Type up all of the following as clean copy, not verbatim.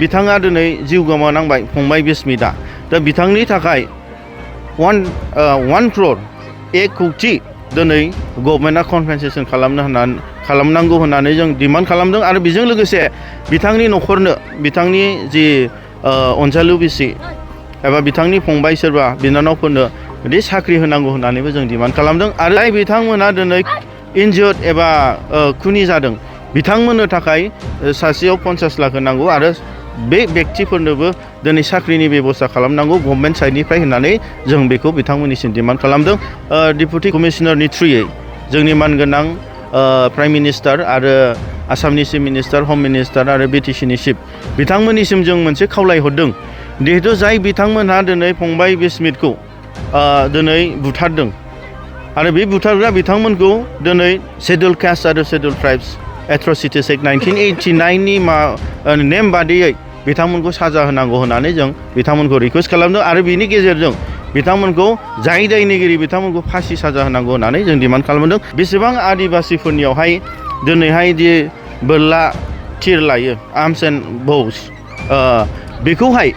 बिथाङा दिनै जिउ गोमानांबाय फंबाय बिस्मिता दा बिथांनि थाखाय 1 crore 1 कौटि दिनै गभर्नमेन्टआ कम्पेनसेसन खालामनांगौ होननानै जों डिमान्ड खालामदों आरो बेजों लोगोसे बिथांनि न'खरनो बिथांनि जि अनजालु बिसि एबा बिथांनि फंबाय सोरबा बिनानावफोरनो बिदि साख्रि होनांगौ होननानैबो जों डिमान्ड खालामदों आरो जाय बिथांमोना दिनै इनजियर्ड एबा खुनि जादों बिथांमोननो थाखाय सासेयाव 50 लाख होनांगौ आरो बे व्यक्तिफोरनोबो दिनै साख्रिनि बेबस्था खालामनांगौ गभर्नमेन्ट साइडनिफ्राय होननानै जों बेखौ बिथांमोननिसिम डिमान्ड खालामदों डिपुटि कमिशनारनि थ्रुयै जोंनि मानगोनां प्राइम मिनिस्टार आरो आसामनि चिफ मिनिस्टार हम मिनिस्टार आरो बिटिसिनि चिफ बिथांमोननिसिम जों मोनसे खावलायहरदों जिहेतु जाय बिथांमोनहा दिनै फंबाय बिस्मितखौ दिनै बुथारदों आरो बे बुथारग्रा बिथांमोनखौ दिनै शेड्युल कास्ट आरो शेड्युल ट्राइब्स एट्रसिटिस एक्ट 1989 नि नेम बादियै बिथांमोनखौ साजा होनांगौ होननानै जों बिथांमोनखौ रिकुवेस्ट खालामदों आरो बिनि गेजेरजों बिथांमोनखौ जाय दायनिगिरि बिथांमोनखौ फासि साजा होनांगौ होननानै जों डिमान्ड खालामदों बेसेबां आदिबासिफोरनियावहाय दिनैहाय दि बोरला थिर लायो आर्म्स एन्ड बोws बेखौहाय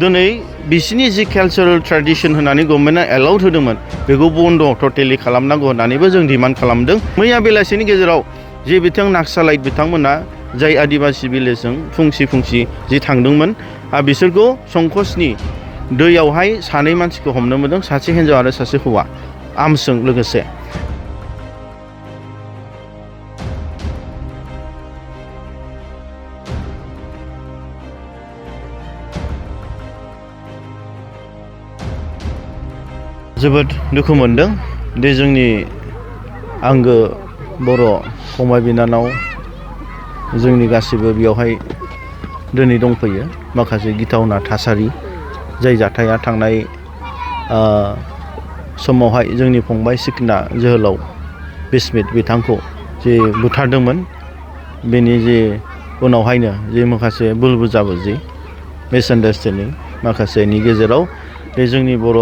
दिनै बिसिनि जि कालचारेल ट्रेडिशन होननानै गभर्नमेन्टआ एलाउड होदोंमोन बेखौ बन्द टटेलि खालामनांगौ होननानैबो जों डिमान्ड खालामदों मैया बेलासिनि गेजेराव जे बिथां नाक्सालाइट बिथांमोना जाय आदिबासि भिलेजजों फुंसि जि थांदोंमोन बिसोरखौ संकसनि दैयावहाय सानै मानसिखौ हमनो मोनदों सासे हिन्जाव आरो सासे हौवा आर्म्सजों लोगोसे जोबोद दुखु मोनदों दि जोंनि आंगो बर' फंबाय बिनानाव जोंनि गासिबो बेयावहाय दिनै दंफैयो माखासे गिथावना थासारि जाय जाथाया थांनाय समावहाय जोंनि फंबाय सिखना जोहोलाव बिस्मित बिथांखौ जे बुथारदोंमोन बेनि जे उनावहायनो जे माखासे बुल बुजाबुजि मिसआन्डारस्टेन्डिं माखासेनि गेजेराव बे जोंनि बर'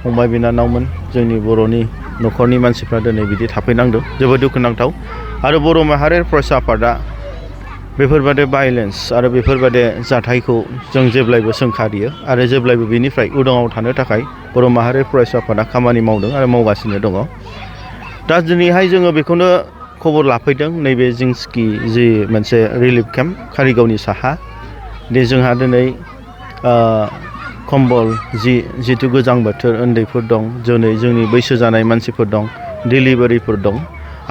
फंबाय बिनानावमोन जोंनि बर'नि न'खरनि मानसिफ्रा दिनै बिदि थाफैनांदों जोबोद दुखुनांथाव आरो बर' माहारियारि फरायसा आफादा बेफोरबादि भायलेन्स आरो बेफोरबादि जाथायखौ जों जेब्लायबो सोंखारियो आरो जेब्लायबो बेनिफ्राय उदाङाव थानो थाखाय बर' माहारियारि फरायसा आफादा खामानि मावदों आरो मावगासिनो दङ दा दिनैहाय जोङो बेखौनो खबर लाफैदों नैबे जिंस्कि जि मोनसे रिलिफ केम्प कारिगावनि साहा दि जोंहा दिनै कम्बल जिथु गोजां बोथोर उन्दैफोर दं जोंनि बैसो जानाय मानसिफोर दं डिलिभारिफोर दं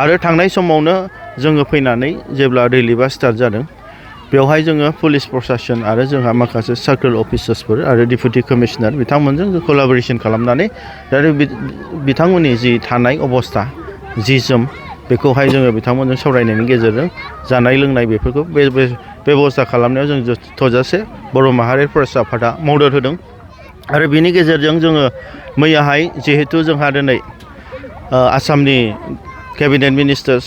आरो थांनाय समावनो जोङो फैनानै जेब्ला रिलिफआ स्टार्ट जादों बेवहाय जोङो पुलिस प्रशासन आरो जोंहा माखासे सार्केल अफिसार्सफोर आरो डिपुटि कमिशनार बिथांमोनजों कलाबरेसन खालामनानै दा बिथांमोननि जि थानाय अबस्था जि जोम बेखौहाय जोङो बिथांमोनजों सावरायनायनि गेजेरजों जानाय लोंनाय बेफोरखौ बेबस्था खालामनायाव जों थोजासे बर' माहारियारि फरायसा आफादा मदद होदों आरो बिनि गेजेरजों जोङो मैयाहाय जिहेतु जोंहा दिनै आसामनि केबिनेट मिनिस्टार्स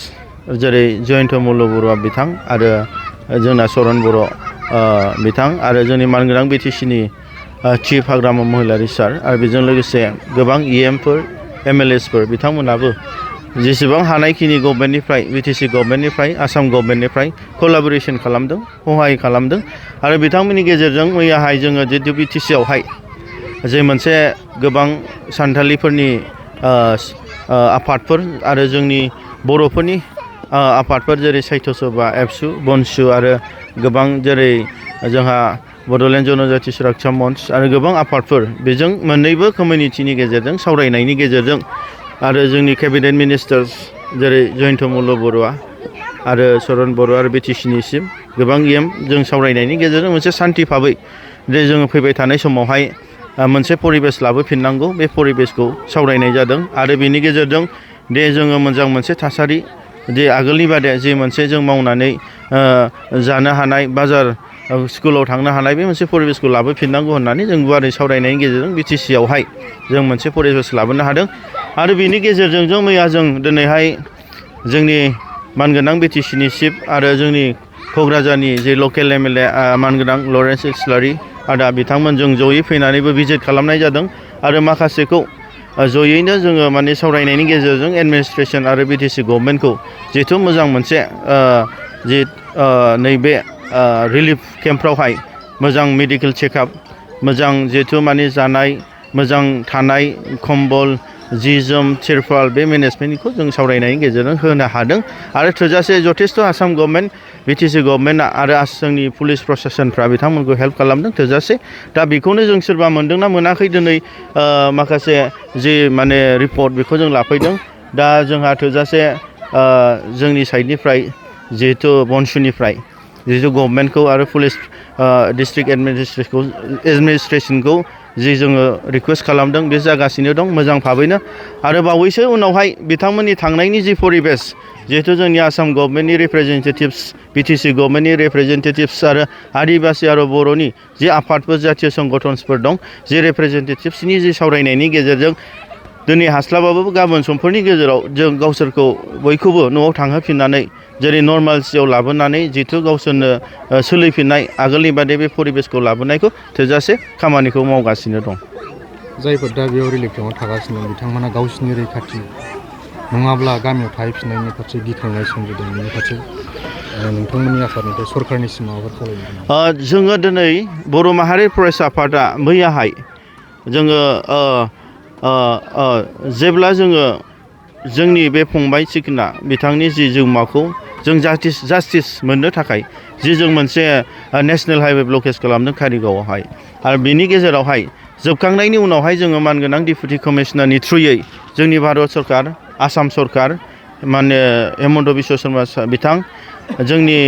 जेरै जयन्त मल्ल बरुवा बिथां आरो जोंना सरन बर' बिथां आरो जोंनि मानगोनां बिटिसिनि चिफ हाग्रामा महिलारि सार आरो बेजों लोगोसे गोबां इएमफोर एमएलएसफोर बिथांमोनाबो जेसेबां हानायखिनि गभर्नमेन्टनिफ्राय बिटिसि गभर्नमेन्टनिफ्राय आसाम गभर्नमेन्टनिफ्राय कलाबरेसन खालामदों सहाय खालामदों आरो बिथांमोननि गेजेरजों मैयाहाय जोङो जितु बिटिसिआवहाय जे मोनसे गोबां सानथालिफोरनि आफादफोर आरो जोंनि बर'फोरनि आफादफोर जेरै साहित्य सभा एबसु बनसु आरो गोबां जेरै जोंहा बड'लेण्ड जनजाति सुरक्षा मन्च आरो गोबां आफादफोर बेजों मोननैबो कमिउनिटिनि गेजेरजों सावरायनायनि गेजेरजों आरो जोंनि केबिनेट मिनिस्टार्स जेरै जयन्त मल्ल बरुवा आरो सरन बर' आरो बिटिसिनिसिम गोबां जों सावरायनायनि गेजेरजों मोनसे सान्थि भाबै जे जोङो फैबाय थानाय समावहाय मोनसे परिबेस लाबोफिननांगौ बे परिबेसखौ सावरायनाय जादों आरो बेनि गेजेरजों दे जोङो मोजां मोनसे थासारि जे आगोलनि बादे जे मोनसे जों मावनानै जानो हानाय बाजार स्कुलाव थांनो हानाय बे मोनसे परिबेसखौ लाबोफिननांगौ होननानै जों गुवारै सावरायनायनि गेजेरजों बिटिसिआवहाय जों मोनसे परिबेस लाबोनो हादों आरो बेनि गेजेरजों जों मैया जों दिनैहाय जोंनि मानगोनां बिटिसिनि चिफ आरो जोंनि क'क्राझारनि जे लकेल एमएलए मानगोनां लरेन्स इस्लारि आदा बिथांमोनजों जयै फैनानैबो भिजिट खालामनाय जादों आरो माखासेखौ जयैनो जोङो माने सावरायनायनि गेजेरजों एडमिनिस्ट्रेसन आरो बिटिसि गभर्नमेन्टखौ जिहेथु मोजां मोनसे नैबे रिलिफ केम्पफ्रावहाय मोजां मेडिकेल चेकआप मोजां जिहेथु माने जानाय मोजां थानाय कम्बल जि जोम तिरपाल बे मेनेजमेन्टखौ जों सावरायनायनि गेजेरजों होनो हादों आरो थोजासे जथेस्थ' आसाम गभर्नमेन्ट बिटिसि गभर्नमेन्टआ आरो जोंनि पुलिस प्रशासनफ्रा बिथांमोनखौ हेल्प खालामदों थोजासे दा बेखौनो जों सोरबा मोनदोंना मोनाखै दिनै माखासे जि माने रिपर्ट बेखौ जों लाफैदों दा जोंहा थोजासे जोंनि साइडनिफ्राय जिहेथु बनसुनिफ्राय जिहेतु गभर्नमेन्टखौ आरो पुलिस डिस्ट्रिक्ट एडमिनिस्ट्रेसनखौ जि जोङो रिक्वेस्ट खालामदों बे जागासिनो दं मोजां भाबैनो आरो बावैसो उनावहाय बिथांमोननि थांनायनि जि परिबेस जिहेतु जोंनि आसाम गभर्नमेन्टनि रिप्रेजेन्टेटिभ्स बिटिसि गभर्नमेन्टनि रिप्रेजेन्टेटिभ्स आरो आदिबासि आरो बर'नि जि आफादफोर जातीय संगठनफोर दं जि रिप्रेजेन्टेटिभ्सनि जि सावरायनायनि गेजेरजों दिनै हास्लाबाबो गाबोन समफोरनि गेजेराव जों गावसोरखौ बयखौबो न'आव थांहोफिननानै जेरै नर्मालसियाव लाबोनानै जिथु गावसोरनो सोलिफिननाय आगोलनि बादि बे परिबेसखौ लाबोनायखौ थोजासे खामानिखौ मावगासिनो दं जायफोर दा बेयाव रिलिफ केम्पआव थागासिनो बिथांमोना गावसिनि रैखाथि नङाब्ला गामियाव थाहैफिननायनि फारसे गिखांनाय सोमजिदों बेनि फारसे नोंथांमोननि आफादनिफ्राय सरकारनिसिम माबाफोर खावलायदों जोङो दिनै बर' माहारि फरायसा आफादा मैयाहाय जोङो जेब्ला जोङो जोंनि बे फंबाय सिखोना बिथांनि जि जिउमाखौ जों जास्टिस मोननो थाखाय जि जों मोनसे नेशनेल हाइवे ब्लकेज खालामदों कारिगावआवहाय आरो बिनि गेजेरावहाय जोबखांनायनि उनावहाय जोङो मानगोनां डिपुटि कमिशनारनि थ्रुयै जोंनि भारत सरकार आसाम सरकार माने हेमन्त बिश्व शर्मा बिथां जोंनि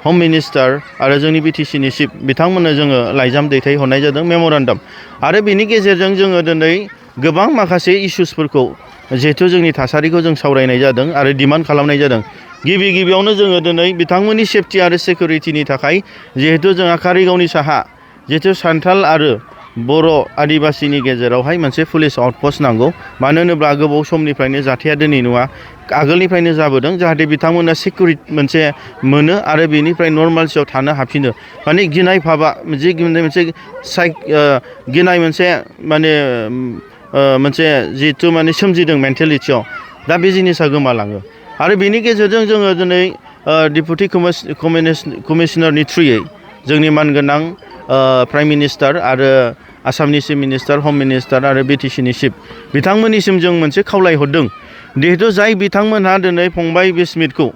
हम मिनिस्टार आरो जोंनि बिटिसिनि चिफ बिथांमोननो जोङो लाइजाम दैथायहरनाय जादों मेम'रेन्डाम आरो बेनि गेजेरजों जोङो दिनै गोबां माखासे इस्युसफोरखौ जिहेथु जोंनि थासारिखौ जों सावरायनाय जादों आरो डिमान्ड खालामनाय जादों गिबियावनो जोङो दिनै बिथांमोननि सेफटि आरो सिकिउरिटिनि थाखाय जिहेथु जोंहा कारिगावनि साहा जिहेथु सान्थाल आरो बर' आदिबासिनि गेजेरावहाय मोनसे पुलिस आउटपस्ट नांगौ मानो होनोब्ला गोबाव समनिफ्रायनो जाथाया दिनै नङा आगोलनिफ्रायनो जाबोदों जाहाथे बिथांमोना सिकिउरिटि मोनसे मोनो आरो बेनिफ्राय नर्मालसियाव थानो हाफिनो माने गिनाय भाबा जि मोनसे गिनाय मोनसे माने मोनसे जिहेथु माने सोमजिदों मेन्टेलिटियाव दा बे जिनिसा गोमालाङो आरो बेनि गेजेरजों जोङो दिनै डिपुटि कमिशनारनि थ्रुयै जोंनि मानगोनां प्राइम मिनिस्टार आरो आसामनि चिफ मिनिस्टार हम मिनिस्टार आरो बिटिसिनि चिफ बिथांमोननिसिम जों मोनसे खावलायहरदों जिहेथु जाय बिथांमोनहा दिनै फंबाय बिस्मितखौ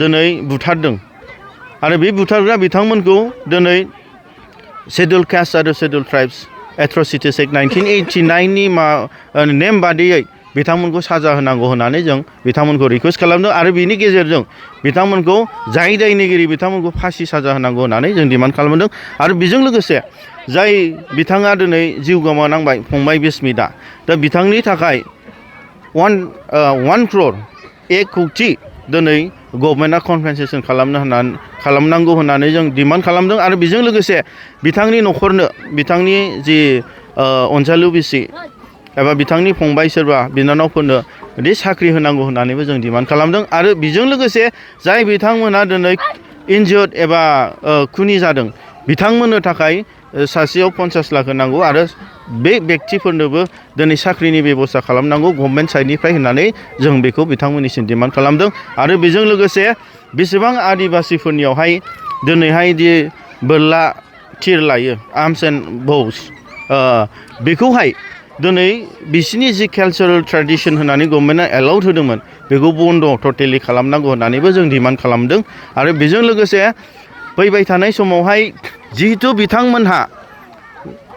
दिनै बुथारदों आरो बे बुथारग्रा बिथांमोनखौ दिनै शेड्युल कास्ट आरो शेड्युल ट्राइब्स एट्रसिटिस एक्ट 1989नि नेम बादियै बिथांमोनखौ साजा होनांगौ होननानै जों बिथांमोनखौ रिक्वेस्ट खालामदों आरो बिनि गेजेरजों बिथांमोनखौ जाय दायनिगिरि बिथांमोनखौ फासि साजा होनांगौ होननानै जों डिमान्ड खालामदों आरो बेजों लोगोसे जाय बिथाङा दिनै जिउ गोमानांबाय फंबाय बिस्मितआ दा बिथांनि थाखाय 1 crore 1 कौटि दिनै गभर्नमेन्टआ कम्पेनसेसन खालामनांगौ होननानै जों डिमान्ड खालामदों आरो बेजों लोगोसे बिथांनि न'खरनो बिथांनि जि अनजालु बिसि एबा बिथांनि फंबाय सोरबा बिनानावफोरनो बिदि साख्रि होनांगौ होननानैबो जों डिमान्ड खालामदों आरो बेजों लोगोसे जाय बिथांमोनहा दिनै इनजियर्ड एबा खुनि जादों बिथांमोननो थाखाय सासेयाव 50 लाख होनांगौ आरो बे व्यक्तिफोरनोबो दिनै साख्रिनि बेबस्था खालामनांगौ गभर्नमेन्ट साइडनिफ्राय होननानै जों बेखौ बिथांमोननिसिम डिमान्ड खालामदों आरो बेजों लोगोसे बेसेबां आदिबासिफोरनियावहाय दिनैहाय दि बोरला थिर लायो आर्म्स एन्ड बौस बेखौहाय दिनै बिसिनि जि कालचारेल ट्रेडिसन होननानै गभर्नमेन्टआ एलाउड होदोंमोन बेखौ बन्द' टटेलि खालामनांगौ होननानैबो जों डिमान्ड खालामदों आरो बेजों लोगोसे फैबाय थानाय समावहाय जिहेथु बिथांमोनहा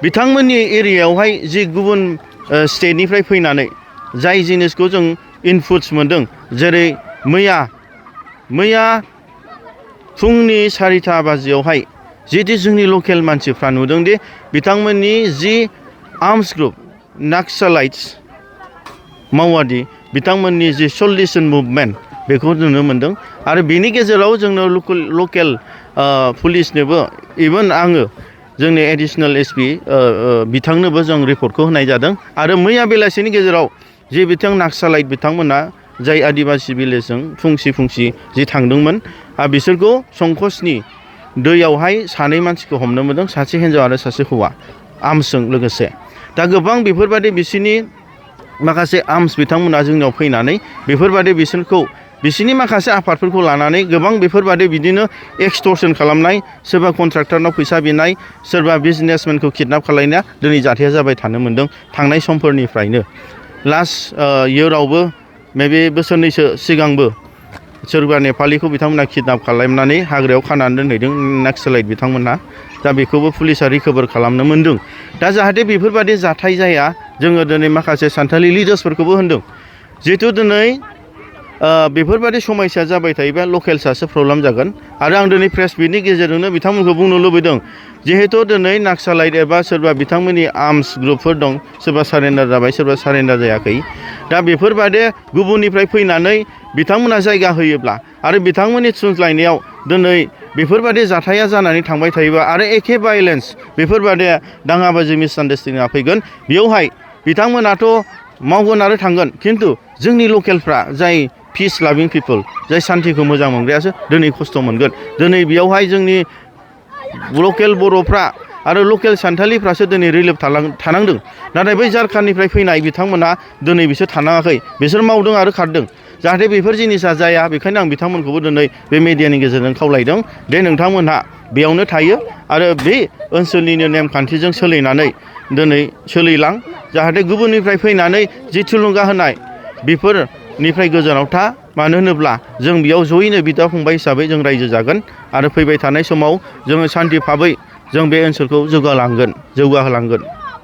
बिथांमोननि एरियायावहाय जि गुबुन स्टेटनिफ्राय फैनानै जाय जिनिसखौ जों इनपुट्स मोनदों जेरै मैया फुंनि 4टा बाजियावहाय जिहेतु जोंनि लकेल मानसिफ्रा नुदोंदि बिथांमोननि जि आर्म्स ग्रुप नाक्सालाइट्स माओवादी बिथांमोननि जि सल्युशन मुभमेन्ट बेखौ नुनो मोनदों आरो बेनि गेजेराव जोंनो लकेल पुलिसनोबो इभेन आङो जोंनि एडिशनेल एसपि बिथांनोबो जों रिपर्टखौ होनाय जादों आरो मैया बेलासिनि गेजेराव जे बिथां नाक्सालाइट बिथांमोना जाय आदिबासि भिलेजजों फुंसि जि थांदोंमोन बिसोरखौ संकसनि दैयावहाय सानै मानसिखौ हमनो मोनदों सासे हिन्जाव आरो सासे हौवा आर्म्सजों लोगोसे दा गोबां बेफोरबादि बिसोरनि माखासे आर्म्स बिथांमोना जोंनियाव फैनानै बेफोरबादि बिसोरखौ बिसोरनि माखासे आफादफोरखौ लानानै गोबां बेफोरबादि बिदिनो एक्सटर्सन खालामनाय सोरबा कन्ट्राक्टरनाव फैसा बिनाय सोरबा बिजनेसमेनखौ किडनाप खालामनाया दिनै जाथाया जाबाय थानो मोन्दों थांनाय समफोरनिफ्रायनो लास्ट इयारावबो मेबि बोसोरनैसो सिगांबो सोरबा नेपालिखौ बिथांमोना किडनाप खालामनानै हाग्रायाव खानानै दोनहैदों नाक्सालाइट बिथांमोनहा दा बेखौबो पुलिसा रिकभार खालामनो मोन्दों दा जाहाथे बेफोरबादि जाथाय जाया जोङो दिनै माखासे सानथालि लिडार्सफोरखौबो होनदों जिहेथु दिनै बेफोरबादि समस्या जाबाय थायोबा लकेल्सआसो प्रब्लेम जागोन आरो आं दिनै प्रेस मिटनि गेजेरजोंनो बिथांमोनखौ बुंनो लुबैदों जिहेथु दिनै नाक्सालाइट एबा सोरबा बिथांमोननि आर्मस ग्रुपफोर दं सोरबा सारेन्डार जाबाय सोरबा सारेन्डार जायाखै दा बेफोरबादि गुबुननिफ्राय फैनानै बिथांमोना जायगा होयोब्ला आरो बिथांमोननि सुंज्लायनायाव दिनै बेफोरबादि जाथाया जानानै थांबाय थायोबा आरो एखे भायलेन्स बेफोरबादि दाङाबाजि मिसआन्डारस्टेन्डिंआ फैगोन बेयावहाय बिथांमोनाथ' मावगोन आरो थांगोन खिन्थु जोंनि लकेलफ्रा जाय पिस लाभिं पिपोल जाय सान्थिखौ मोजां मोनग्रायासो दिनै खस्थ' मोनगोन दिनै बेयावहाय जोंनि लकेल बर'फ्रा आरो लकेल सान्थालिफ्रासो दिनै रिलिफ थानांदों नाथाय बै झारखान्डनिफ्राय फैनाय बिथांमोना दिनै बिसोर थानाङाखै बिसोर मावदों आरो खारदों जाहाथे बेफोर जिनिसा जाया बेखायनो आं बिथांमोनखौबो दिनै बे मिडियानि गेजेरजों खावलायदों दे नोंथांमोनहा बेयावनो थायो आरो बे ओनसोलनिनो नेमखान्थिजों सोलिनानै दिनै सोलिलां जाहाथे गुबुननिफ्राय फैनानै जि थुलुंगा होनाय बेफोरनिफ्राय गोजानाव था मानो होनोब्ला जों बेयाव जयैनो बिदा फंबाय हिसाबै जों रायजो जागोन आरो फैबाय थानाय समाव जोङो सान्थि भाबै जों बे ओनसोलखौ जौगाहोलांगोन